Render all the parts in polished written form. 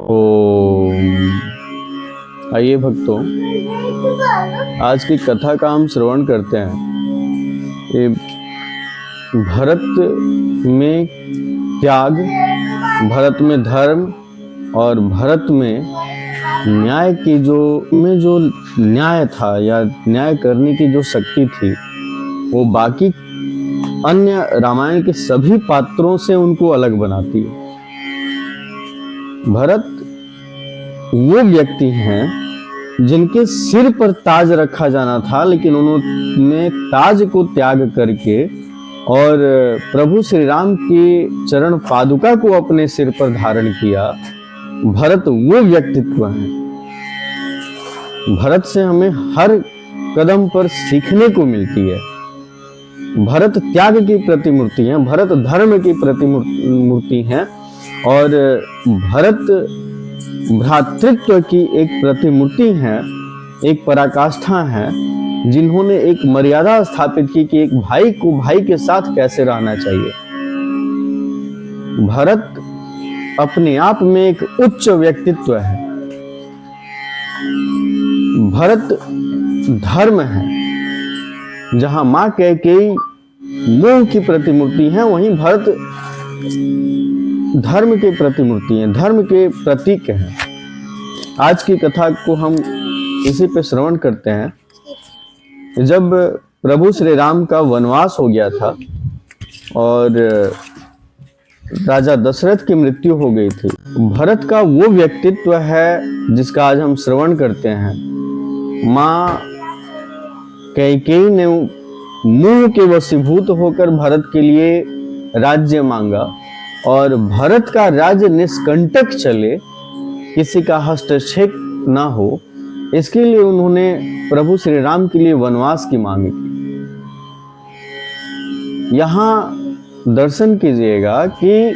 ओम। आइए भक्तों, आज की कथा का हम श्रवण करते हैं। ये भरत में त्याग, भरत में धर्म और भरत में न्याय की जो न्याय था या न्याय करने की जो शक्ति थी, वो बाकी अन्य रामायण के सभी पात्रों से उनको अलग बनाती है। भरत वो व्यक्ति हैं जिनके सिर पर ताज रखा जाना था, लेकिन उन्होंने ताज को त्याग करके और प्रभु श्री राम की चरण पादुका को अपने सिर पर धारण किया। भरत वो व्यक्तित्व है। भरत से हमें हर कदम पर सीखने को मिलती है। भरत त्याग की प्रतिमूर्ति है, भरत धर्म की प्रतिमूर्ति है और भरत भ्रातृत्व की एक प्रतिमूर्ति है, एक पराकाष्ठा है, जिन्होंने एक मर्यादा स्थापित की कि एक भाई को भाई के साथ कैसे रहना चाहिए। भरत अपने आप में एक उच्च व्यक्तित्व है। भरत धर्म है। जहां मां कैकेयी मोह की प्रतिमूर्ति है, वहीं भरत धर्म के प्रतिमूर्ति हैं, धर्म के प्रतीक हैं। आज की कथा को हम इसी पे श्रवण करते हैं। जब प्रभु श्री राम का वनवास हो गया था और राजा दशरथ की मृत्यु हो गई थी, भरत का वो व्यक्तित्व है जिसका आज हम श्रवण करते हैं। मां कैकेयी ने मोह के वशीभूत होकर भरत के लिए राज्य मांगा और भरत का राज्य निष्कंटक चले, किसी का हस्तक्षेप ना हो, इसके लिए उन्होंने प्रभु श्री राम के लिए वनवास की मांग की। यहाँ दर्शन कीजिएगा कि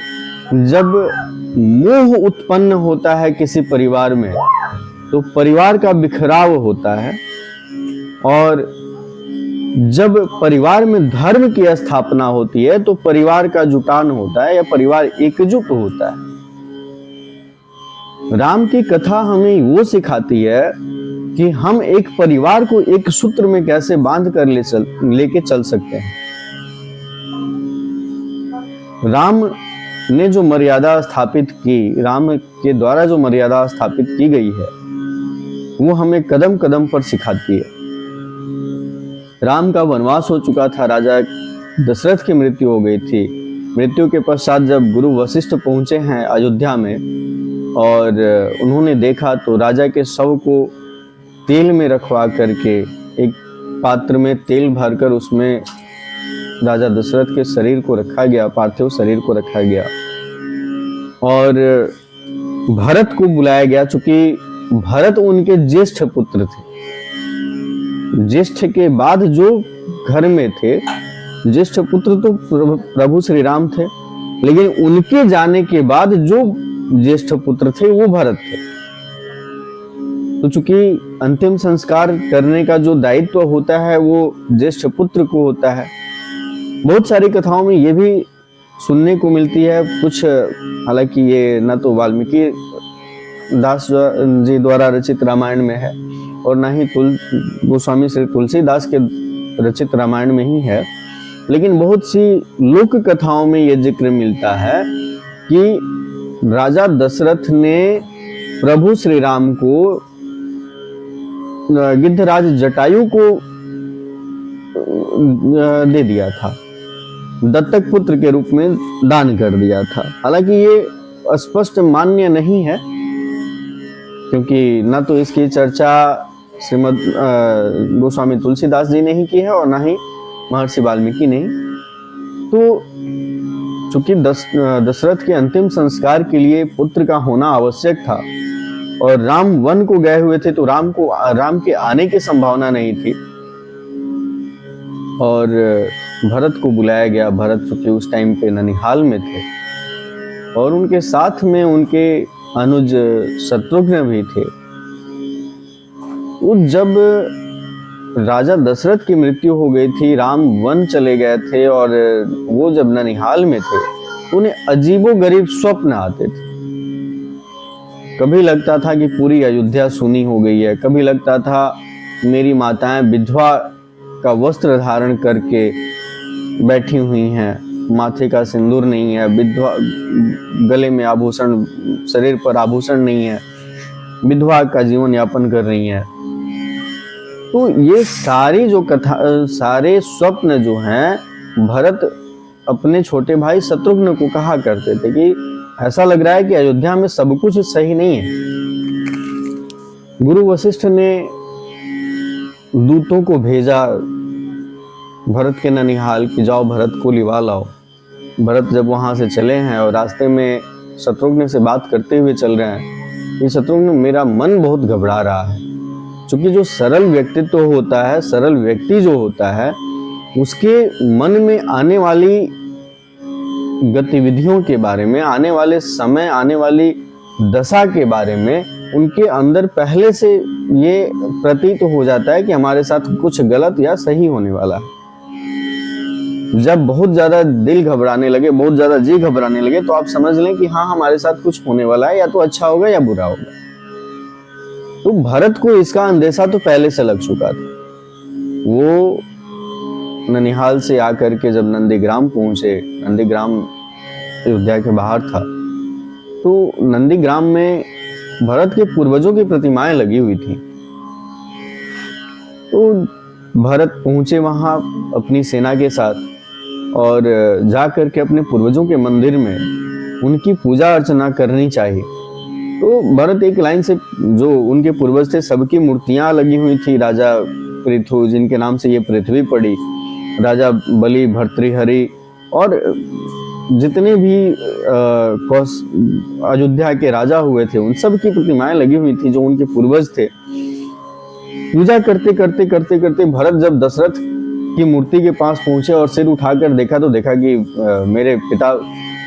जब मोह उत्पन्न होता है किसी परिवार में, तो परिवार का बिखराव होता है, और जब परिवार में धर्म की स्थापना होती है तो परिवार का जुटान होता है या परिवार एकजुट होता है। राम की कथा हमें वो सिखाती है कि हम एक परिवार को एक सूत्र में कैसे बांध कर लेके चल सकते हैं। राम ने जो मर्यादा स्थापित की, राम के द्वारा जो मर्यादा स्थापित की गई है, वो हमें कदम कदम पर सिखाती है। राम का वनवास हो चुका था, राजा दशरथ की मृत्यु हो गई थी। मृत्यु के पश्चात जब गुरु वशिष्ठ पहुंचे हैं अयोध्या में और उन्होंने देखा तो राजा के शव को तेल में रखवा करके एक पात्र में तेल भरकर उसमें राजा दशरथ के शरीर को रखा गया, पार्थिव शरीर को रखा गया और भरत को बुलाया गया। चूंकि भरत उनके ज्येष्ठ पुत्र थे, ज्येष्ठ के बाद जो घर में थे, ज्येष्ठ पुत्र तो प्रभु श्री राम थे, लेकिन उनके जाने के बाद जो ज्येष्ठ पुत्र थे वो भरत थे। तो चूंकि अंतिम संस्कार करने का जो दायित्व होता है वो ज्येष्ठ पुत्र को होता है। बहुत सारी कथाओं में ये भी सुनने को मिलती है, कुछ हालांकि ये न तो वाल्मीकि दास जी द्वारा रचित रामायण में है और ना ही गोस्वामी श्री तुलसीदास के रचित रामायण में ही है, लेकिन बहुत सी लोक कथाओं में यह जिक्र मिलता है कि राजा दशरथ ने प्रभु श्री राम को गिद्धराज जटायु को दे दिया था, दत्तक पुत्र के रूप में दान कर दिया था। हालांकि ये स्पष्ट मान्य नहीं है, क्योंकि न तो इसकी चर्चा श्रीमद गोस्वामी तुलसीदास जी ने ही की है और ना ही महर्षि वाल्मीकि ने। तो चूंकि दशरथ के अंतिम संस्कार के लिए पुत्र का होना आवश्यक था और राम वन को गए हुए थे, तो राम के आने की संभावना नहीं थी और भरत को बुलाया गया। भरत चूंकि उस टाइम पे ननिहाल में थे और उनके साथ में उनके अनुज शत्रुघ्न भी थे। जब राजा दशरथ की मृत्यु हो गई थी, राम वन चले गए थे और वो जब ननिहाल में थे, उन्हें अजीबोगरीब स्वप्न आते थे। कभी लगता था कि पूरी अयोध्या सूनी हो गई है, कभी लगता था मेरी माताएं विधवा का वस्त्र धारण करके बैठी हुई हैं, माथे का सिंदूर नहीं है, विधवा गले में आभूषण, शरीर पर आभूषण नहीं है, विधवा का जीवन यापन कर रही हैं। तो ये सारी जो कथा, सारे स्वप्न जो हैं भरत अपने छोटे भाई शत्रुघ्न को कहा करते थे कि ऐसा लग रहा है कि अयोध्या में सब कुछ सही नहीं है। गुरु वशिष्ठ ने दूतों को भेजा भरत के ननिहाल कि जाओ भरत को लिवा लाओ। भरत जब वहां से चले हैं और रास्ते में शत्रुघ्न से बात करते हुए चल रहे हैं कि शत्रुघ्न मेरा मन बहुत घबरा रहा है, क्योंकि जो सरल व्यक्तित्व होता है, सरल व्यक्ति जो होता है, उसके मन में आने वाली गतिविधियों के बारे में, आने वाले समय, आने वाली दशा के बारे में उनके अंदर पहले से ये प्रतीत हो जाता है कि हमारे साथ कुछ गलत या सही होने वाला है। जब बहुत ज्यादा दिल घबराने लगे, बहुत ज्यादा जी घबराने लगे, तो आप समझ लें कि हाँ हमारे साथ कुछ होने वाला है, या तो अच्छा होगा या बुरा होगा। तो भरत को इसका अंदेशा तो पहले से लग चुका था। वो ननिहाल से आकर के जब नंदीग्राम पहुंचे, नंदीग्राम अयोध्या के बाहर था, तो नंदीग्राम में भरत के पूर्वजों की प्रतिमाएं लगी हुई थी। तो भरत पहुंचे वहां अपनी सेना के साथ और जा करके अपने पूर्वजों के मंदिर में उनकी पूजा अर्चना करनी चाहिए। तो भरत एक लाइन से, जो उनके पूर्वज थे सबकी मूर्तियां लगी हुई थी, राजा पृथु जिनके नाम से ये पृथ्वी पड़ी, राजा बलि, भर्तृहरि और जितने भी अयोध्या के राजा हुए थे उन सब की प्रतिमाएं लगी हुई थी जो उनके पूर्वज थे। पूजा करते करते करते करते भरत जब दशरथ की मूर्ति के पास पहुंचे और सिर उठाकर देखा तो देखा कि मेरे पिता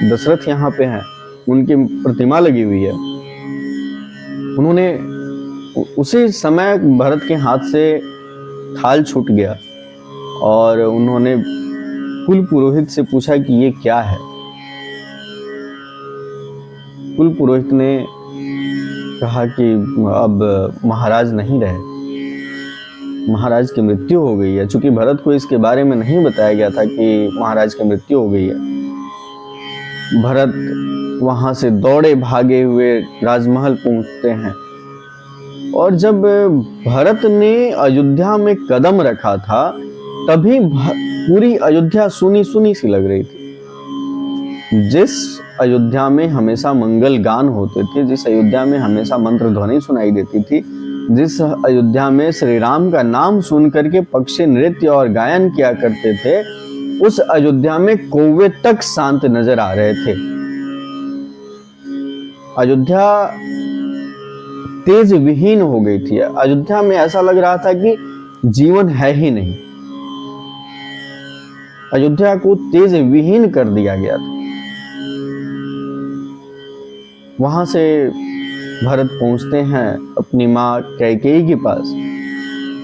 दशरथ यहाँ पे हैं, उनकी प्रतिमा लगी हुई है। उन्होंने उसी समय भरत के हाथ से थाल छूट गया और उन्होंने कुल पुरोहित से पूछा कि ये क्या है। कुल पुरोहित ने कहा कि अब महाराज नहीं रहे, महाराज की मृत्यु हो गई है। चूंकि भरत को इसके बारे में नहीं बताया गया था कि महाराज की मृत्यु हो गई है। भरत वहां से दौड़े भागे हुए राजमहल पहुंचते हैं और जब भरत ने अयोध्या में कदम रखा था तभी पूरी अयोध्या सुनी सुनी सी लग रही थी। जिस अयोध्या में हमेशा मंगल गान होते थे, जिस अयोध्या में हमेशा मंत्र ध्वनि सुनाई देती थी, जिस अयोध्या में श्री राम का नाम सुन करके पक्षी नृत्य और गायन किया करते थे, उस अयोध्या में कौवे तक शांत नजर आ रहे थे। अयोध्या तेज विहीन हो गई थी। अयोध्या में ऐसा लग रहा था कि जीवन है ही नहीं। अयोध्या को तेज विहीन कर दिया गया था। वहां से भरत पहुंचते हैं अपनी माँ कैकेयी के पास।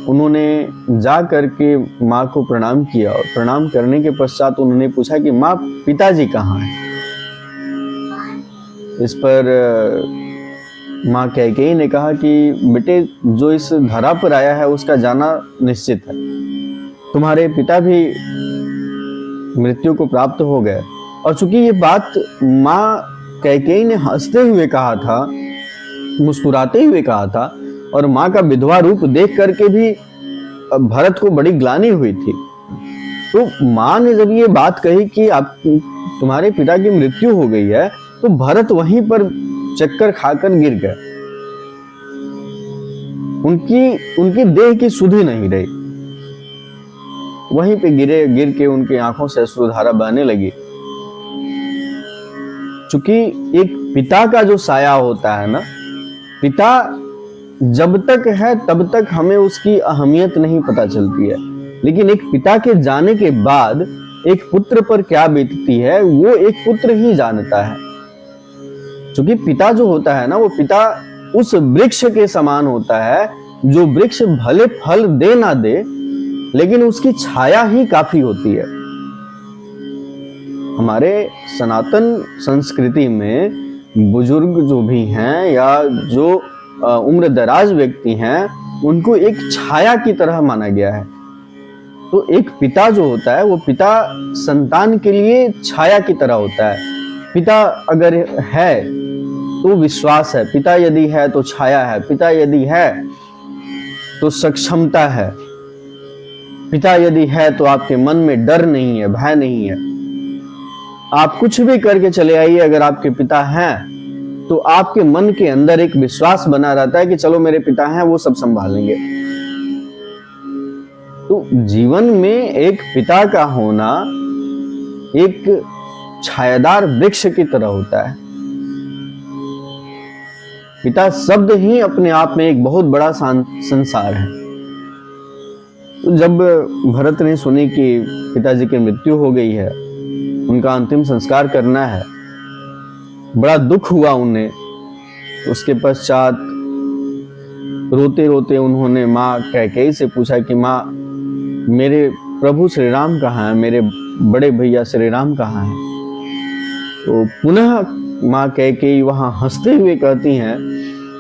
उन्होंने जा करके माँ को प्रणाम किया और प्रणाम करने के पश्चात उन्होंने पूछा कि माँ पिताजी कहाँ हैं। इस पर माँ कैकेयी ने कहा कि बेटे जो इस धरा पर आया है उसका जाना निश्चित है। तुम्हारे पिता भी मृत्यु को प्राप्त हो गए। और चूंकि ये बात माँ कैकेयी ने हंसते हुए कहा था, मुस्कुराते हुए कहा था, और माँ का विधवा रूप देख करके भी भरत को बड़ी ग्लानि हुई थी। तो माँ ने जब ये बात कही कि आप तुम्हारे पिता की मृत्यु हो गई है, तो भरत वहीं पर चक्कर खाकर गिर गए। उनकी देह की सुधि नहीं रही। वहीं पे गिर के उनकी आंखों से अश्रुधारा बहने लगी। चूंकि एक पिता का जो साया होता है ना, पिता जब तक है तब तक हमें उसकी अहमियत नहीं पता चलती है, लेकिन एक पिता के जाने के बाद एक पुत्र पर क्या बीतती है वो एक पुत्र ही जानता है। क्योंकि पिता जो होता है ना, वो पिता उस वृक्ष के समान होता है जो वृक्ष भले फल दे ना दे, लेकिन उसकी छाया ही काफी होती है। हमारे सनातन संस्कृति में बुजुर्ग जो भी हैं या जो उम्र दराज व्यक्ति हैं, उनको एक छाया की तरह माना गया है। तो एक पिता जो होता है, वो पिता संतान के लिए छाया की तरह होता है। पिता अगर है तो विश्वास है, पिता यदि है तो छाया है, पिता यदि है तो सक्षमता है, पिता यदि है तो आपके मन में डर नहीं है, भय नहीं है। आप कुछ भी करके चले आइए, अगर आपके पिता हैं तो आपके मन के अंदर एक विश्वास बना रहता है कि चलो मेरे पिता हैं, वो सब संभालेंगे। तो जीवन में एक पिता का होना एक छायादार वृक्ष की तरह होता है। पिता शब्द ही अपने आप में एक बहुत बड़ा संसार है। तो जब भरत ने सुनी कि पिताजी की मृत्यु हो गई है, उनका अंतिम संस्कार करना है, बड़ा दुख हुआ उन्हें। उसके पश्चात रोते रोते उन्होंने माँ कैकेयी से पूछा कि माँ, मेरे प्रभु श्री राम कहाँ हैं, मेरे बड़े भैया श्री राम कहाँ हैं। तो पुनः माँ कैकेयी वहां हंसते हुए कहती हैं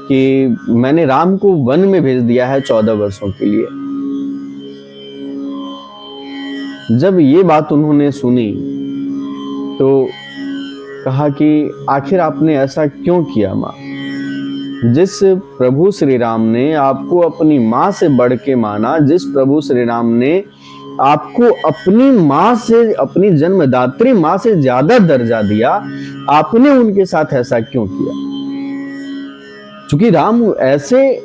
कि मैंने राम को वन में भेज दिया है 14 वर्षों के लिए। जब ये बात उन्होंने सुनी तो कहा कि आखिर आपने ऐसा क्यों किया माँ? जिस प्रभु श्री राम ने आपको अपनी माँ से बढ़ के माना, जिस प्रभु श्री राम ने आपको अपनी माँ से, अपनी जन्मदात्री माँ से ज्यादा दर्जा दिया, आपने उनके साथ ऐसा क्यों किया? क्योंकि राम ऐसे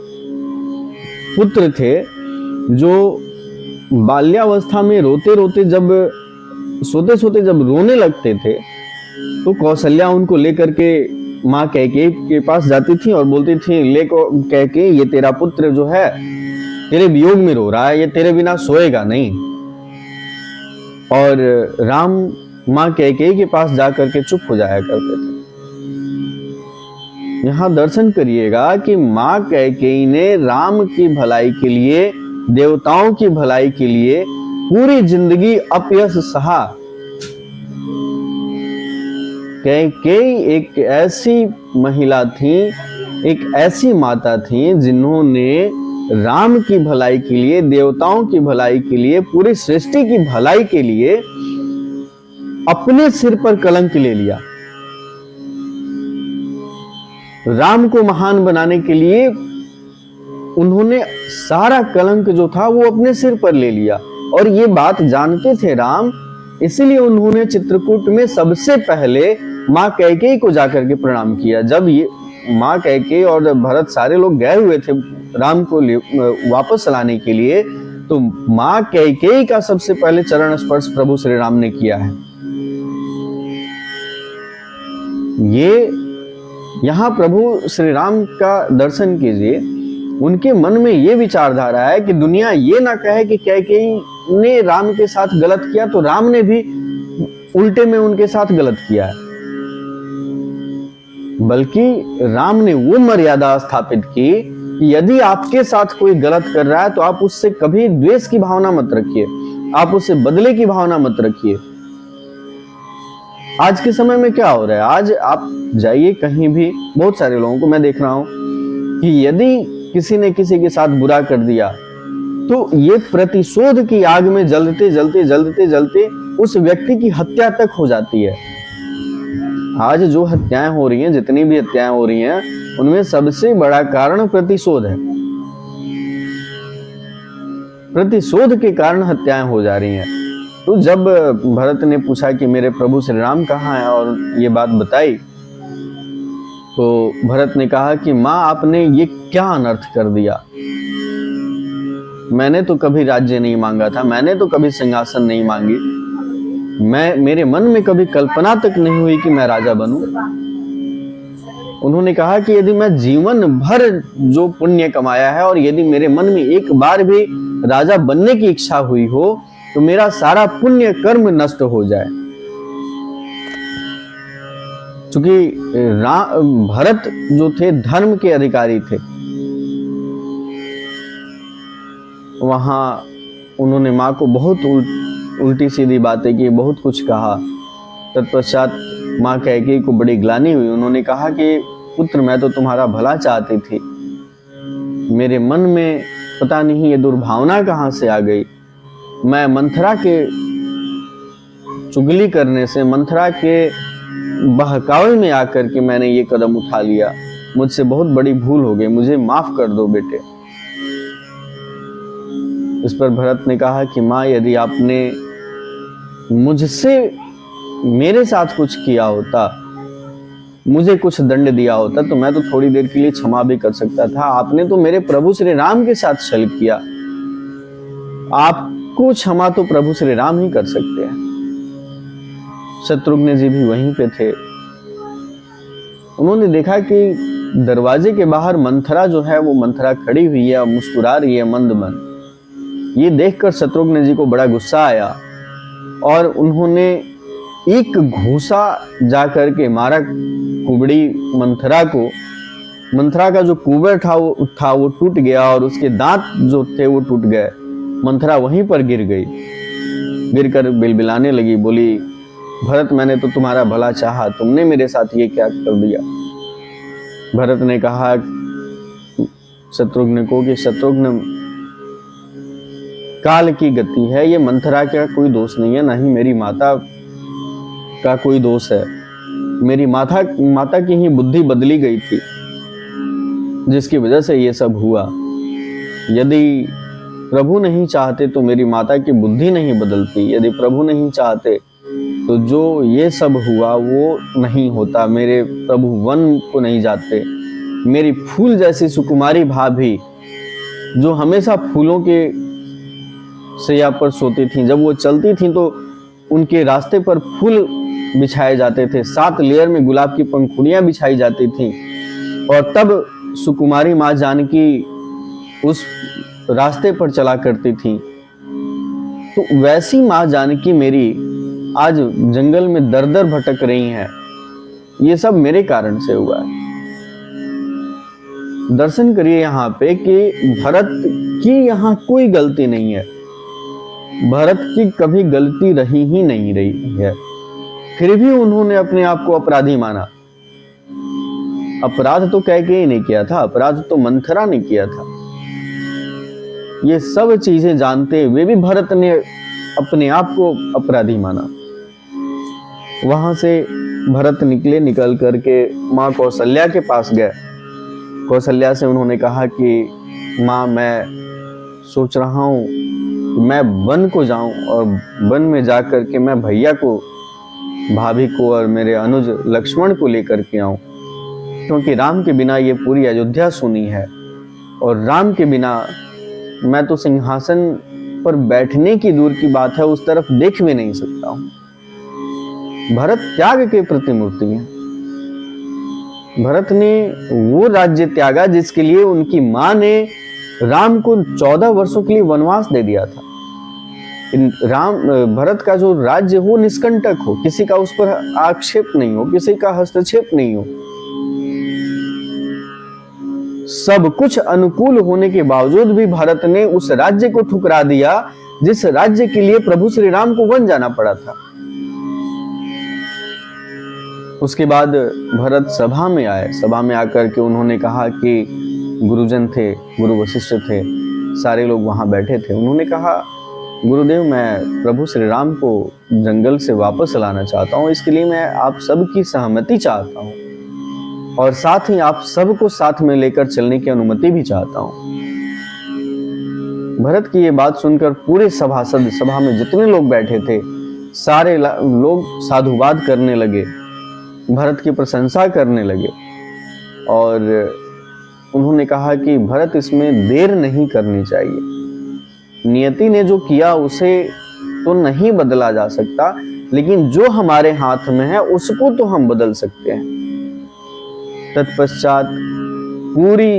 पुत्र थे जो बाल्यावस्था में रोते रोते, जब सोते सोते जब रोने लगते थे, तो कौशल्या उनको लेकर के माँ कैकेयी के पास जाती थी और बोलती थी, ले कैकेयी, ये तेरा पुत्र जो है तेरे वियोग में रो रहा है, ये तेरे बिना सोएगा नहीं। और राम माँ कैकेयी के पास जाकर के चुप हो जाया करते थे। यहाँ दर्शन करिएगा कि माँ कैकेयी ने राम की भलाई के लिए, देवताओं की भलाई के लिए पूरी जिंदगी अपयश सहा। कैकेयी एक ऐसी महिला थी, एक ऐसी माता थी जिन्होंने राम की भलाई के लिए, देवताओं की भलाई के लिए, पूरी सृष्टि की भलाई के लिए अपने सिर पर कलंक ले लिया। राम को महान बनाने के लिए उन्होंने सारा कलंक जो था वो अपने सिर पर ले लिया। और ये बात जानते थे राम, इसीलिए उन्होंने चित्रकूट में सबसे पहले माँ कैकेयी को जाकर के प्रणाम किया। जब ये माँ कैकेयी और भरत सारे लोग गए हुए थे राम को वापस लाने के लिए, तो माँ कैकेयी का सबसे पहले चरण स्पर्श प्रभु श्री राम ने किया है। ये यहाँ प्रभु श्री राम का दर्शन कीजिए, उनके मन में ये विचारधारा है कि दुनिया ये ना कहे कि कैकेयी ने राम के साथ गलत किया, तो राम ने भी उल्टे में उनके साथ गलत किया है। बल्कि राम ने वो मर्यादा स्थापित की कि यदि आपके साथ कोई गलत कर रहा है तो आप उससे कभी द्वेष की भावना मत रखिए, आप उससे बदले की भावना मत रखिए। आज के समय में क्या हो रहा है, आज आप जाइए कहीं भी, बहुत सारे लोगों को मैं देख रहा हूं कि यदि किसी ने किसी के साथ बुरा कर दिया तो ये प्रतिशोध की आग में जलते जलते जलते जलते उस व्यक्ति की हत्या तक हो जाती है। आज जो हत्याएं हो रही हैं, जितनी भी हत्याएं हो रही हैं, उनमें सबसे बड़ा कारण प्रतिशोध है। प्रतिशोध के कारण हत्याएं हो जा रही हैं। तो जब भरत ने पूछा कि मेरे प्रभु श्री राम कहाँ हैं और ये बात बताई, तो भरत ने कहा कि माँ, आपने ये क्या अनर्थ कर दिया। मैंने तो कभी राज्य नहीं मांगा था, मैंने तो कभी सिंहासन नहीं मांगी, मेरे मन में कभी कल्पना तक नहीं हुई कि मैं राजा बनूं। उन्होंने कहा कि यदि मैं जीवन भर जो पुण्य कमाया है और यदि मेरे मन में एक बार भी राजा बनने की इच्छा हुई हो तो मेरा सारा पुण्य कर्म नष्ट हो जाए। क्योंकि भरत जो थे धर्म के अधिकारी थे। वहां उन्होंने माँ को बहुत उल्टी सीधी बातें की, बहुत कुछ कहा। तत्पश्चात माँ कैकेयी को बड़ी ग्लानि हुई। उन्होंने कहा कि पुत्र, मैं तो तुम्हारा भला चाहती थी, मेरे मन में पता नहीं ये दुर्भावना कहाँ से आ गई। मैं मंथरा के चुगली करने से, मंथरा के बहकावे में आकर के मैंने ये कदम उठा लिया। मुझसे बहुत बड़ी भूल हो गई, मुझे माफ कर दो बेटे। इस पर भरत ने कहा कि माँ, यदि आपने मुझसे, मेरे साथ कुछ किया होता, मुझे कुछ दंड दिया होता, तो मैं तो थोड़ी देर के लिए क्षमा भी कर सकता था। आपने तो मेरे प्रभु श्री राम के साथ छल किया, आपको क्षमा तो प्रभु श्री राम ही कर सकते हैं। शत्रुघ्न जी भी वहीं पे थे। उन्होंने देखा कि दरवाजे के बाहर मंथरा जो है वो मंथरा खड़ी हुई है और मुस्कुरा रही है मंद मन। ये देखकर शत्रुघ्न जी को बड़ा गुस्सा आया और उन्होंने एक घूसा जाकर के मारा कुबड़ी मंथरा को। मंथरा का जो कुबर था वो टूट गया और उसके दांत जो थे वो टूट गए। मंथरा वहीं पर गिर गई, गिरकर बिलबिलाने लगी, बोली, भरत, मैंने तो तुम्हारा भला चाहा, तुमने मेरे साथ ये क्या कर दिया। भरत ने कहा शत्रुघ्न को कि शत्रुघ्न, काल की गति है, ये मंथरा का कोई दोष नहीं है, ना ही मेरी माता का कोई दोष है। मेरी माता की ही बुद्धि बदली गई थी, जिसकी वजह से ये सब हुआ। यदि प्रभु नहीं चाहते तो मेरी माता की बुद्धि नहीं बदलती, यदि प्रभु नहीं चाहते तो जो ये सब हुआ वो नहीं होता। मेरे प्रभु वन को नहीं जाते। मेरी फूल जैसी सुकुमारी भाभी जो हमेशा फूलों के सैया पर सोती थी, जब वो चलती थी तो उनके रास्ते पर फूल बिछाए जाते थे, 7 लेयर में गुलाब की पंखुड़ियां बिछाई जाती थी, और तब सुकुमारी माँ जानकी उस रास्ते पर चला करती थी। तो वैसी माँ जानकी मेरी आज जंगल में दर दर भटक रही हैं। ये सब मेरे कारण से हुआ है। दर्शन करिए यहाँ पे कि भरत की यहाँ कोई गलती नहीं है। भरत की कभी गलती रही ही नहीं रही है, फिर भी उन्होंने अपने आप को अपराधी माना। अपराध तो कैकेयी ने किया था, अपराध तो मंथरा ने किया था। ये सब चीजें जानते हुए भी भरत ने अपने आप को अपराधी माना। वहां से भरत निकल करके माँ कौशल्या के पास गए। कौशल्या से उन्होंने कहा कि माँ, मैं सोच रहा हूँ कि मैं वन को जाऊं और वन में जाकर के मैं भैया को, भाभी को और मेरे अनुज लक्ष्मण को लेकर के आऊं, क्योंकि राम के बिना ये पूरी अयोध्या सुनी है और राम के बिना मैं तो सिंहासन पर बैठने की दूर की बात है, उस तरफ देख भी नहीं सकता हूं। भरत त्याग के प्रतिमूर्ति हैं। भरत ने वो राज्य त्यागा जिसके लिए उनकी मां ने राम को 14 वर्षों के लिए वनवास दे दिया था। भरत का जो राज्य हो निष्कंटक हो, किसी का उस पर आक्षेप नहीं हो, किसी का हस्तक्षेप नहीं हो, सब कुछ अनुकूल होने के बावजूद भी भरत ने उस राज्य को ठुकरा दिया जिस राज्य के लिए प्रभु श्री राम को वन जाना पड़ा था। उसके बाद भरत सभा में आए। सभा में आकर के उन्होंने कहा कि गुरुजन थे, गुरु वशिष्ठ थे, सारे लोग वहां बैठे थे। उन्होंने कहा, गुरुदेव, मैं प्रभु श्री राम को जंगल से वापस लाना चाहता हूँ, इसके लिए मैं आप सबकी सहमति चाहता हूँ और साथ ही आप सबको साथ में लेकर चलने की अनुमति भी चाहता हूँ। भरत की ये बात सुनकर पूरे सभासद, सभा में जितने लोग बैठे थे, सारे लोग साधुवाद करने लगे, भरत की प्रशंसा करने लगे और उन्होंने कहा कि भरत, इसमें देर नहीं करनी चाहिए। नियति ने जो किया उसे तो नहीं बदला जा सकता, लेकिन जो हमारे हाथ में है उसको तो हम बदल सकते हैं। तत्पश्चात पूरी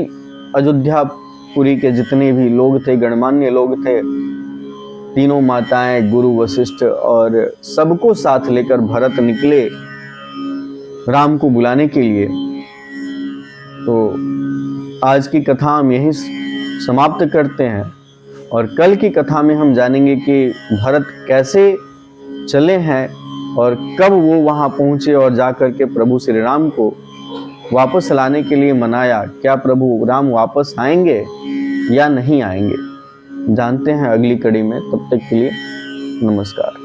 अयोध्यापुरी के जितने भी लोग थे, गणमान्य लोग थे, तीनों माताएं, गुरु वशिष्ठ और सबको साथ लेकर भरत निकले राम को बुलाने के लिए। तो आज की कथा हम यहीं समाप्त करते हैं और कल की कथा में हम जानेंगे कि भरत कैसे चले हैं और कब वो वहां पहुंचे और जाकर के प्रभु श्री राम को वापस लाने के लिए मनाया। क्या प्रभु राम वापस आएंगे या नहीं आएंगे, जानते हैं अगली कड़ी में। तब तक के लिए नमस्कार।